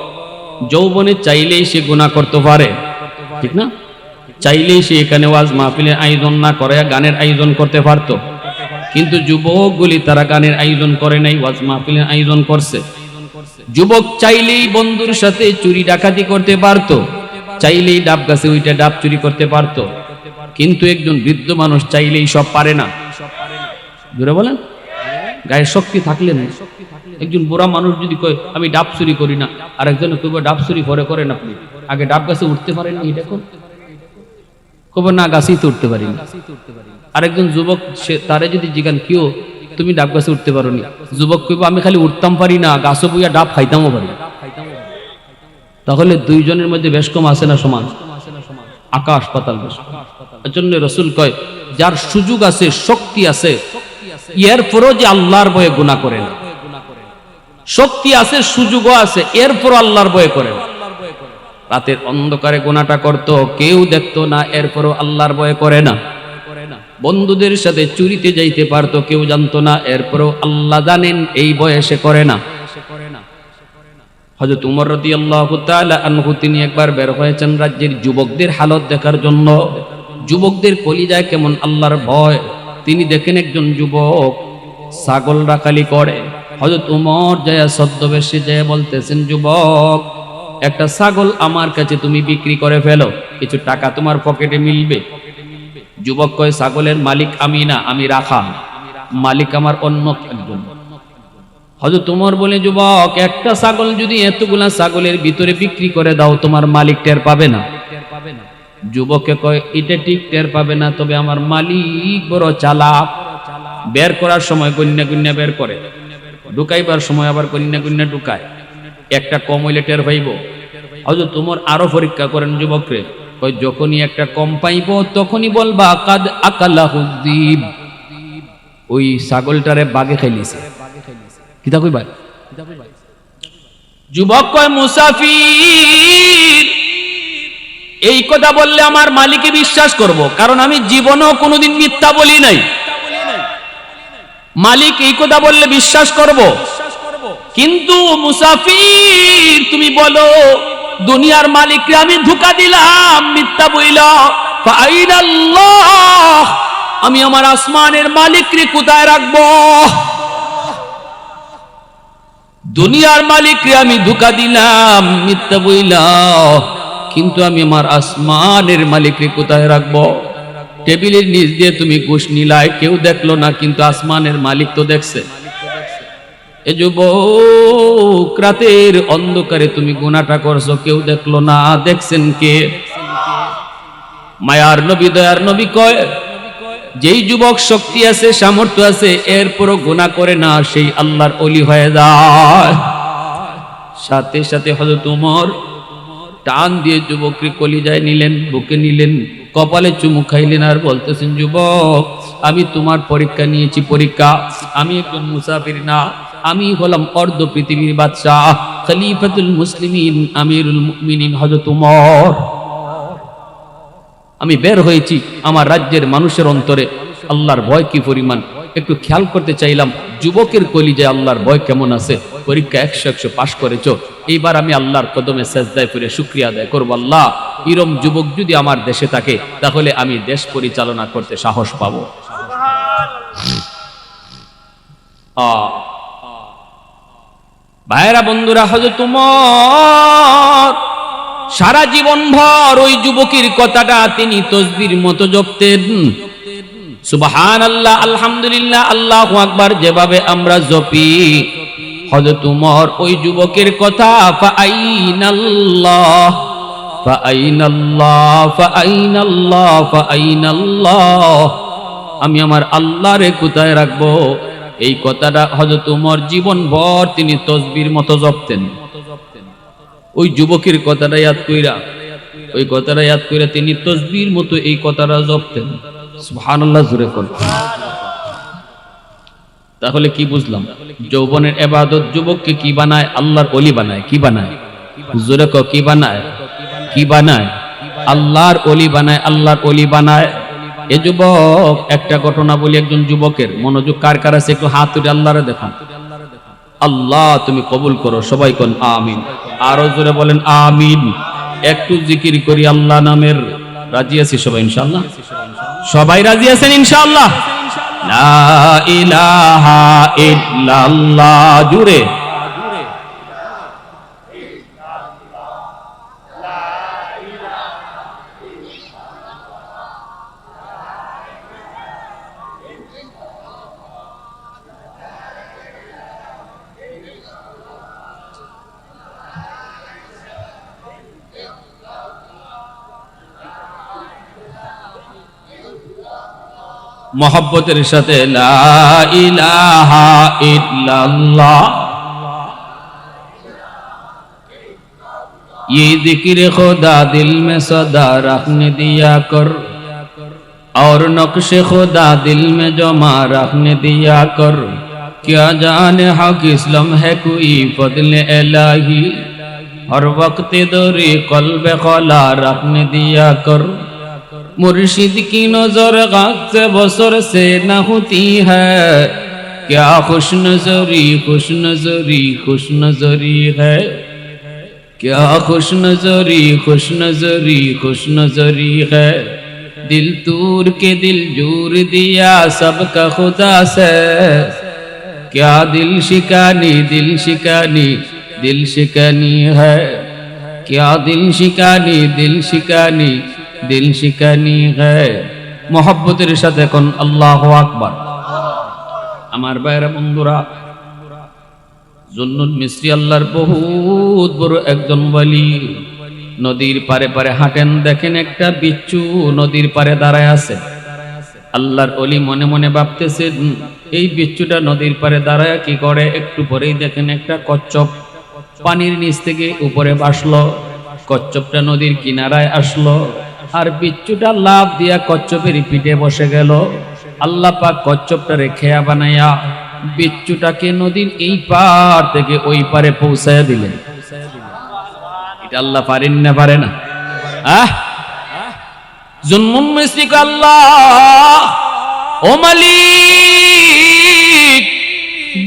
যৌবনে চাইলেই সে গুনাহ করতে পারে, ঠিক না? চাইলেই সে এখানে ওয়াজ মাহফিলের আয়োজন না করে গানের আয়োজন করতে পারত, কিন্তু যুবকগুলি তারা গানের আয়োজন করে নাই, ওয়াজ মাহফিলের আয়োজন করছে। যুবক চাইলেই বন্ধুর সাথে চুরি ডাকাতি করতে পারত, চাইলেই ডাব গাছে ওইটা ডাব চুরি করতে পারত, কিন্তু একজন বৃদ্ধ মানুষ চাইলেই সব পারে না। জোরে বলেন, গায়ে শক্তি থাকলে না। একজন বুড়া মানুষ যদি কয় আমি ডাব চুরি করি না, আর একজনে কইব ডাব চুরি পরে করেন আপনি, আগে ডাব গাছে উঠতে পারেন এই দেখুন, কইব না গাছেই তো উঠতে পারি না। আরেকজন যুবক সে তারে যদি জিজ্ঞান কেউ তুমি ডাব গাছে উঠতে পারো নি, যুবক কইব আমি খালি উঠতাম পারি না, গাছও বইয়া ডাব খাইতামও পারি। তাহলে দুইজনের মধ্যে বেশ কম আছে না সমান? আকাশ পাতাল বেশ। এজন্য রাসূল কয় যার সুযোগ আছে, শক্তি আছে, এরপরও যে আল্লাহর ভয়ে গুনাহ করে না, শক্তি আছে, সুযোগও আছে, এরপর আল্লাহর ভয়ে করে না। রাতের অন্ধকারে গুনাহটা করত, কেউ দেখতো না, এরপরও আল্লাহর ভয়ে করে না। বন্ধুদের সাথে চুরিতে যাইতে পারতো, কেউ জানতো না, এরপরও আল্লাহ জানেন, এই বয়সে করে না। হযরত উমর রাদিয়াল্লাহু তাআলা আনহু তিনি একবার বের হয়েছেন রাজ্যের যুবকদের হালত দেখার জন্য, যুবকদের কলিজায় কেমন আল্লাহর ভয়। তিনি দেখেন একজন যুবক ছাগল রাখালি করে। হযরত উমর যায় ছদ্মবেশে যায় বলতেছেন, যুবক একটা ছাগল আমার কাছে তুমি বিক্রি করে ফেলো, কিছু টাকা তোমার পকেটে মিলবে। যুবক কয় ছাগলের মালিক আমি না, আমি রাখা, মালিক আমার অন্য একজন। হযরত উমর বলে, যুবক একটা ছাগল যদি এতগুলা ছাগলের ভিতরে বিক্রি করে দাও, তোমার মালিক টের পাবে না? যুবককে কয় এটা ঠিক টের পাবে না, তবে আমার মালিক বড় চালাক, বের করার সময় গন্যা গন্যা বের করে, ঢুকাইবার সময় আবার গন্যা গন্যা ঢুকায়, একটা কম হইলে টের পাইব। হযরত উমর আরো পরীক্ষা করেন যুবকরে, কয় যখনই একটা কম পাইব তখনই বলবা কাদ আকালাহুদ যিব, ওই ছাগলটারে বাগে খাইলিছে। কিতা কইবা? যুবক কয় মুসাফির এই কথা বললে আমার মালিকে বিশ্বাস করব, কারণ আমি জীবনেও কোনোদিন মিথ্যা বলি নাই। মালিক এই কথা বললে বিশ্বাস করব, কিন্তু মুসাফির তুমি বলো দুনিয়ার মালিককে আমি ধোঁকা দিলাম, মিথ্যা বইলা, ফাআইনাল্লাহ, আমি আমার আসমানের মালিককে কোথায় রাখবো? দুনিয়ার মালিককে আমি ধোঁকা দিলাম, মিথ্যা বইলা, কিন্তু আমি আমার আসমানের মালিককে কোথায় রাখবো? টেবিলের নিচ দিয়ে তুমি ঘুষ নিলাই, কেউ দেখলো না, কিন্তু আসমানের মালিক তো দেখছে। এ যুবক রাতের অন্ধকারে তুমি গুনাহটা করছো, কেউ দেখলো না, দেখছেন কে? মায়ার নবী দয়ার নবী কয় যেই যুবক শক্তি আছে, সামর্থ্য আছে, এরপরও গুনাহ করে না, সেই আল্লাহর ওলি হয়ে যায়। সাথে সাথে হযরত উমর টান দিয়ে যুবককে কলিজায় নিলেন, বুকে নিলেন, কপালে চুমু খাইলেন, আর বলতেছেন, যুবক আমি তোমার পরীক্ষা নিয়েছি, পরীক্ষা, আমি একজন মুসাফির না, আমি হলাম অর্ধ পৃথিবীর বাদশাহ, খলিফাতুল মুসলিমিন, আমিরুল মুমিনিন হযরত উমর। আমি বের হয়েছি, আমার রাজ্যের মানুষের অন্তরে আল্লাহর ভয় কি পরিমাণ একটু খেয়াল করতে চাইলাম। যুবকের কলিজায় আল্লাহর ভয় কেমন আছে? পরীক্ষা 100 পাশ করেছো, এইবার আমি আল্লাহর কদমে সেজদায় পড়ে শুকরিয়া আদায় করব, আল্লাহ এরম যুবক যদি আমার দেশে থাকে তাহলে আমি দেশ পরিচালনা করতে সাহস পাবো। ভাইরা বন্ধুরা, হযরত উমর সারা জীবন ভর ওই যুবকের কথাটা তিনি তসবির মতো জপতেন। সুবহানাল্লাহ, আলহামদুলিল্লাহ, আল্লাহু আকবার যেভাবে আমরা জপি, হযরত উমর ওই যুবকের কথা ফাআইনাল্লাহ ফাআইনাল্লাহ ফাআইনাল্লাহ ফাআইনাল্লাহ, আমি আমার আল্লাহরে কোথায় রাখবো, এই কথাটা হযরত উমর জীবন ভর তিনি তসবির মতো জপতেন। ওই যুবকের কথাটা ইয়াদ কইরা, ওই কথাটা ইয়াদ কইরা তিনি তসবির মতো এই কথাটা জপতেন। সুবহানাল্লাহ, জোরে কর। তাহলে কি বুঝলাম? যৌবনের ইবাদত যুবককে কি বানায়? আল্লাহর ওলি বানায়। কি বানায়? জোরে কর, কি বানায়? কি বানায়? আল্লাহর ওলি বানায়, আল্লাহর ওলি বানায়। এ যুবক একটা ঘটনা বলি, একজন যুবকের মনোযোগ কার কার আছে একটু হাত তুলে আল্লাহরে দেখান। আল্লাহ তুমি কবুল করো, সবাই কোন আমিন, আরো জোরে বলেন আমিন। একটু জিকির করি আল্লাহ নামের। রাজি আছি সবাই ইনশাআল্লাহ? সবাই রাজি আছেন ইনশাআল্লাহ? লা ইলাহা ইল্লাল্লাহ, জুড়ে मोहब्बतेर साथे ला इलाहा इल्लल्लाह। ये जिक्र खुदा दिल में सदा रखने दिया कर, और नक्श खुदा दिल में जमा रखने दिया कर। क्या जाने हक इस्लाम है कोई फजल इलाही, हर वक्त दौरे कल्ब खला रखने दिया कर। मुर्शिद की नजर गाग से बसर से न होती है, क्या खुश नजरी खुश नजरी खुश नजरी है। क्या खुश नजरी खुश नजरी खुश नजरी है। दिल तूर के दिल जूर दिया सबका खुदा से, क्या दिल शिकानी दिल शिकानी दिल शिकानी है। क्या दिल शिकानी दिल शिकानी दिल शिकानी है। मोहब्बतेर साथे कोन अल्लाहु আকবার। আমার ভাইরা বন্ধুরা, जुन्नुन मिस्री আল্লাহর বহুত বড় একজন ওয়ালি। নদীর পারে পারে হাঁটেন, দেখেন একটা বিচ্ছু নদীর পারে দাঁড়ায় আছে। আল্লাহর ওলি মনে মনে ভাবতেছেন এই বিচ্ছুটা নদীর পারে দাঁড়ায় কি করে। একটু পরেই দেখেন একটা কচ্ছপ পানির নিচ থেকে উপরে ভাসলো। কচ্ছপটা নদীর কিনারায় আসলো, আর বিচ্ছুটা লাফ দিয়া কচ্ছপের পিঠে বসে গেল। আল্লাহ পাক কচ্ছপটারে খেয়া বানাইয়া বিচ্ছুটাকে নদীর এই পার থেকে ওই পারে পৌঁছায়া দিলেন। এটা আল্লাহ পারেন না পারে না? जुन्नुन मिस्री को अल्लाह, ओ मालिक,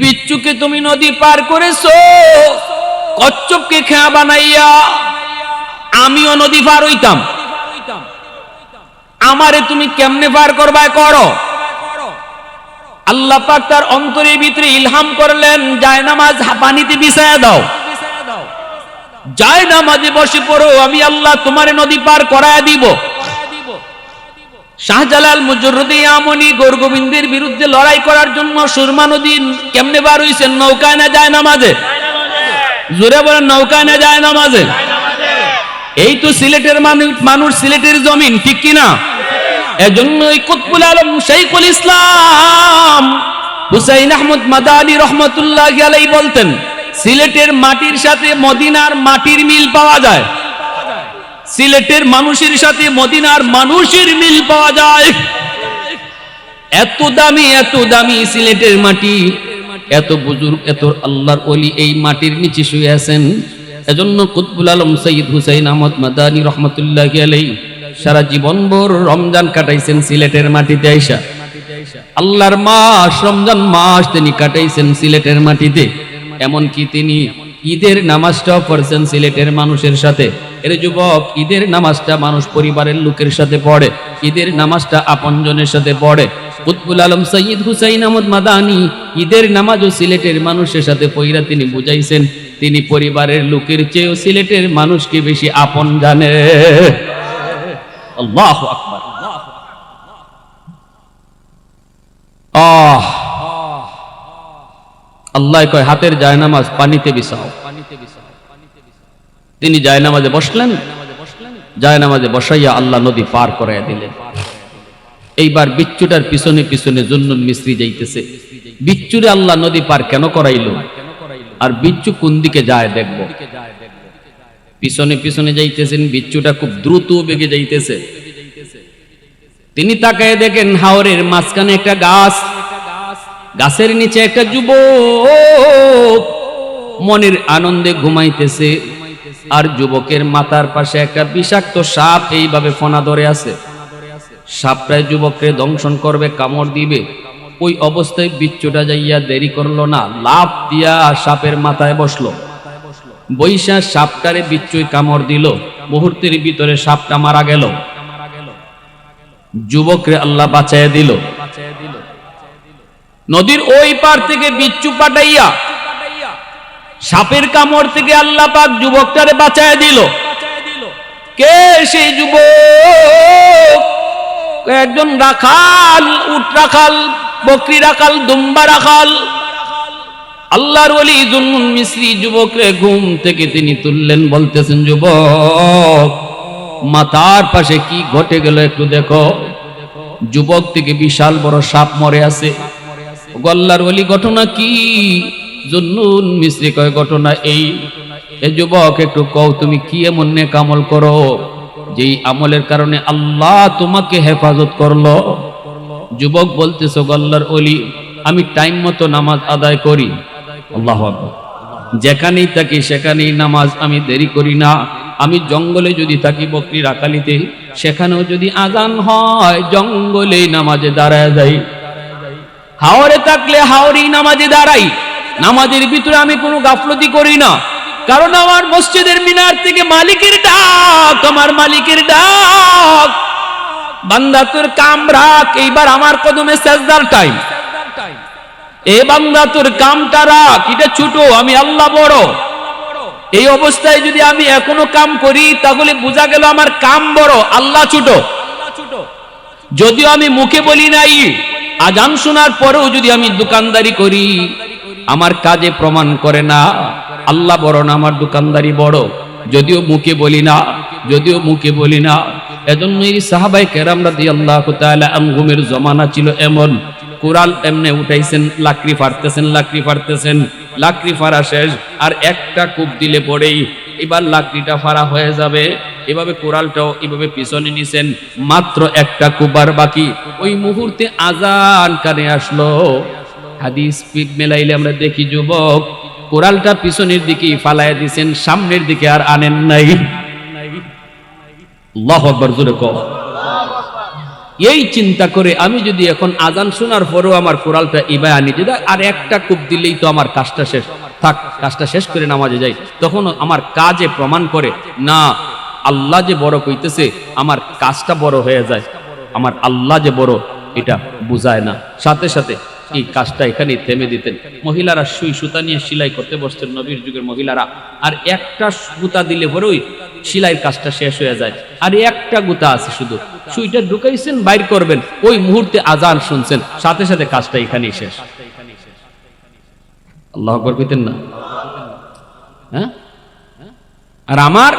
बिच्छू के तुमी नदी पार करेছো, কচ্ছপকে খেয়া বানাইয়া আমিও নদী পার হইতাম, আমারে তুমি কেমনে পার করবা করো। আল্লাহ পাক তার অন্তরের ভিতরে ইলহাম করলেন, জায়নামাজ পানিতে বিছায়া দাও, জায়নামাজে বসে পড়ো, আমি আল্লাহ তোমারে নদী পার করায়া দিব। শাহজালাল মুজররদি আমনি গোরগোবিন্দের বিরুদ্ধে লড়াই করার জন্য সুরমা নদী কেমনে বার হইছেন? নৌকায় না জায়নামাজে? জোরে বলেন, নৌকায় না জায়নামাজে? এই তো সিলেটের মানুষ, সিলেটের জমিন, ঠিক কিনা? এজন্যই কুতবুল আলম শাইখুল ইসলাম হুসাইন আহমদ মাদানী রহমতুল্লাহি আলাইহি বলতেন, সিলেটের মাটির সাথে মদিনার মাটির মিল পাওয়া যায়, সিলেটের মানুষের সাথে মদিনার মানুষের মিল পাওয়া যায়। এত দামি সিলেটের মাটি, এত বুজুর্গ, এত আল্লাহর ওলি এই মাটির নিচে শুয়ে আছেন। এজন্য কুতবুল আলম সৈয়দ হুসাইন আহমদ মাদানী রহমতুল্লাহি আলাইহি সারা জীবনভর রমজান কাটাইছেন সিলেটের মাটিতে আইসা। আল্লাহর মাস রমজান মাস তিনি কাটাইছেন সিলেটের মাটিতে। এমনকি তিনি ঈদের নামাজটাও পড়ছেন সিলেটের মানুষের সাথে। এর যুবক, ঈদের নামাজটা মানুষ পরিবারের লোকের সাথে পড়ে, ঈদের নামাজটা আপনজনের সাথে পড়ে। কুতবুল আলম সৈয়দ হুসাইন আহমদ মাদানী ঈদের নামাজও সিলেটের মানুষের সাথে পইরা তিনি বুঝাইছেন, তিনি পরিবারের লোকের চেয়েও সিলেটের মানুষকে বেশি আপন জানে। আল্লাহু আকবার। আল্লাহ কয় হাতের জায়নামাজ পানিতে বিছাও। তিনি জায়নামাজে বসলেন, জায়নামাজে বসাইয়া আল্লাহ নদী পার করাইয়া দিলেন। এইবার বিচ্ছুটার পিছনে পিছনে জুন্নুন মিস্রি যাইতেছে। বিচ্ছুরে আল্লাহ নদী পার কেন করাইলো, আর বিচ্ছু কোন দিকে যায় দেখবো। পিছনে পিছনে যাইতেছেন, বিচ্ছুটা খুব দ্রুত বেগে যাইতেছে। তিনি তাকায় দেখেন হাওরের মাঝখানে একটা গাছ, গাছের নিচে একটা যুবক মনের আনন্দে ঘুমাইতেছে, আর যুবকের মাথার পাশে একটা বিষাক্ত সাপ এইভাবে ফনা ধরে আছে। সাপটায় যুবককে দংশন করবে, কামড় দিবে। ওই অবস্থায় বিচ্ছুটা যাইয়া দেরি করলো না, লাফ দিয়া সাপের মাথায় বসলো। বৈশা সাপটারে বিচ্ছুই কামড় দিল, মুহূর্তের ভিতরে সাপটা মারা গেল। যুবকরে আল্লাহ বাঁচাইয়া দিল। নদীর ওই পার থেকে বিচ্ছু পাঠাইয়া সাপের কামড় থেকে আল্লাহ পাক যুবকটারে বাঁচাইয়া দিল। কে সেই যুবক? একজন রাখাল, উট রাখাল, বকরি রাখাল, দুম্বা রাখাল। আল্লাহর ওলি জুন্নুন মিস্রি যুবকরে ঘুম থেকে তিনি তুললেন, বলতেছেন, যুবক মাথার পাশে কি ঘটে গেল একটু দেখো। যুবক থেকে বিশাল বড় সাপ মরে আছে। আল্লাহর ওলি ঘটনা কি? জুন্নুন মিসরি কয় ঘটনা এই, এ যুবক একটু কও তুমি কি এমন নেক আমল করো যেই আমলের কারণে আল্লাহ তোমাকে হেফাজত করলো? যুবক বলতেছে আল্লাহর ওলি আমি টাইম মতো নামাজ আদায় করি। আল্লাহু আকবার। যেখানেই থাকি সেখানেই নামাজ আমি দেরি করি না। আমি জঙ্গলে যদি থাকি বকরি রাখালিতে, সেখানেও যদি আজান হয় জঙ্গলেই নামাজে দাঁড়ায় যাই। হাওরে থাকলে হাওরেই নামাজে দাঁড়াই। নামাজের ভিতরে আমি কোনো গাফলতি করি না, কারণ আমার মসজিদের মিনার থেকে মালিকের ডাক, আমার মালিকের ডাক, বান্দা তোর কাম রাখ, এইবার আমার কদমে সেজদার টাইম। এ বান্দা তোর কামটা রাখ, এটা ছোট, আমি আল্লাহ বড়। এই অবস্থায় যদি আমি এখনো কাম করি তাহলে বোঝা গেল আমার কাম বড়, আল্লাহ ছোট। যদিও আমি মুখে বলি নাই, আজান শোনার পরেও যদি আমি দোকানদারি করি, আমার কাজে প্রমাণ করে না আল্লাহ বড় না আমার দোকানদারি বড়। যদিও মুখে বলি না, যদিও মুখে বলি না। এজন্যই সাহাবায়ে কেরাম রাদিয়াল্লাহু তাআলা আনহুমের জমানা ছিল এমন, কোরাল এমনে উঠাইছেন, লাকড়ি ফাড়তেছেন, লাকড়ি ফাড়তেছেন, লাকড়ি ফাড়া শেষ, আর একটা কূপ দিলে পড়েই এবার লাকড়িটা ফাড়া হয়ে যাবে। এভাবে কোরালটাও এভাবে পিছনে নিছেন, মাত্র একটা কুবার বাকি। ওই মুহূর্তে আজান কানে আসলো। হাদিস পিঠ মেলাইলে আমরা দেখি যুবক কোরালটা পিছনের দিকে ফালায় দিছেন, সামনের দিকে আর আনেন নাই। আল্লাহু আকবার, জোরে কও। এই চিন্তা করে আমি যদি এখন আজান শোনার পরেও আমার কোরালটা ইবায় আনি, যদি আর একটা কূপ দিলেই তো আমার কাজটা শেষ, থাক কাজটা শেষ করে নামাজে যাই, তখন আমার কাজে প্রমাণ করে না আল্লাহ যে বড় কইতেছে, আমার কাজটা বড় হয়ে যায়। আমার আল্লাহ যে বড় এটা বুঝায় না। সাথে সাথে এই কাজটা এখানে থেমে দিতেন। মহিলারা সুই সুতা নিয়ে সেলাই করতে বসতেন নবীর যুগের মহিলারা, আর একটা গুতা দিলে পরেই সেলাইয়ের কাজটা শেষ হয়ে যায়। আর একটা গুতা আছে শুধু, সুইটা ঢুকাইছেন বাইর করবেন, ওই মুহূর্তে আজান শুনছেন, সাথে সাথে কাজটা এখানেই শেষ। আল্লাহু আকবার কইতেন না? হ্যাঁ। আর আমার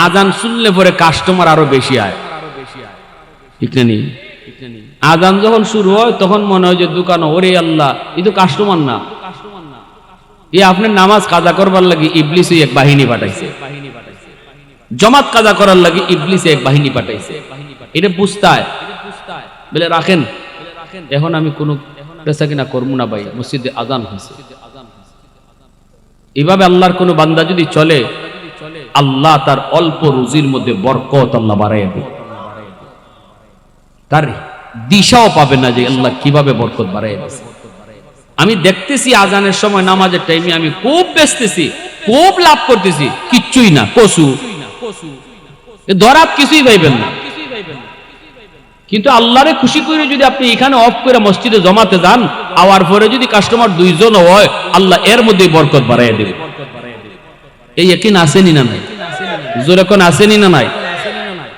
আজান শুনলে পরে কাস্টমার আরো বেশি আয়, ঠিক না? নি আজান যখন শুরু হয় তখন মনে হয় যে দোকান, ওরে আল্লাহ এই তো কাস্টমার না, এই আপনার নামাজ কাজা করবার লাগি ইবলিস এক বাহিনী পাঠাইছে, জমাত কাজা করার লাগি ইবলিস এক বাহিনী পাঠাইছে। এটা বুঝতায় বলে রাখেন, এখন আমি কোনো পেশা কিনা করবো না ভাই, মসজিদে আজান হয়েছে। এভাবে আল্লাহর কোন বান্দা যদি চলে, আল্লাহ তার অল্প রুজির মধ্যে বরকত আল্লাহ বাড়াইয়া দেবে। তার দিশাও পাবে না যে আল্লাহ কিভাবে বরকত বাড়াইয়া দিয়েছে। আমি দেখতেছি আজানের সময় নামাজের টাইমে আমি খুব বেচতেছি, খুব লাভ করতেছি, কিচ্ছুই না, কসু ধরাত কিছুই পাইবেন না। কিন্তু আল্লাহরে খুশি করে যদি আপনি এখানে অফ করে মসজিদে জমাতে যান, আওয়ার পরে যদি কাস্টমার দুইজন হয়, আল্লাহ এর মধ্যে বরকত বাড়াইয়া দেবে। এই ইয়াকিন আসেনি না নাই? জোরে কোন আসেনি না নাই?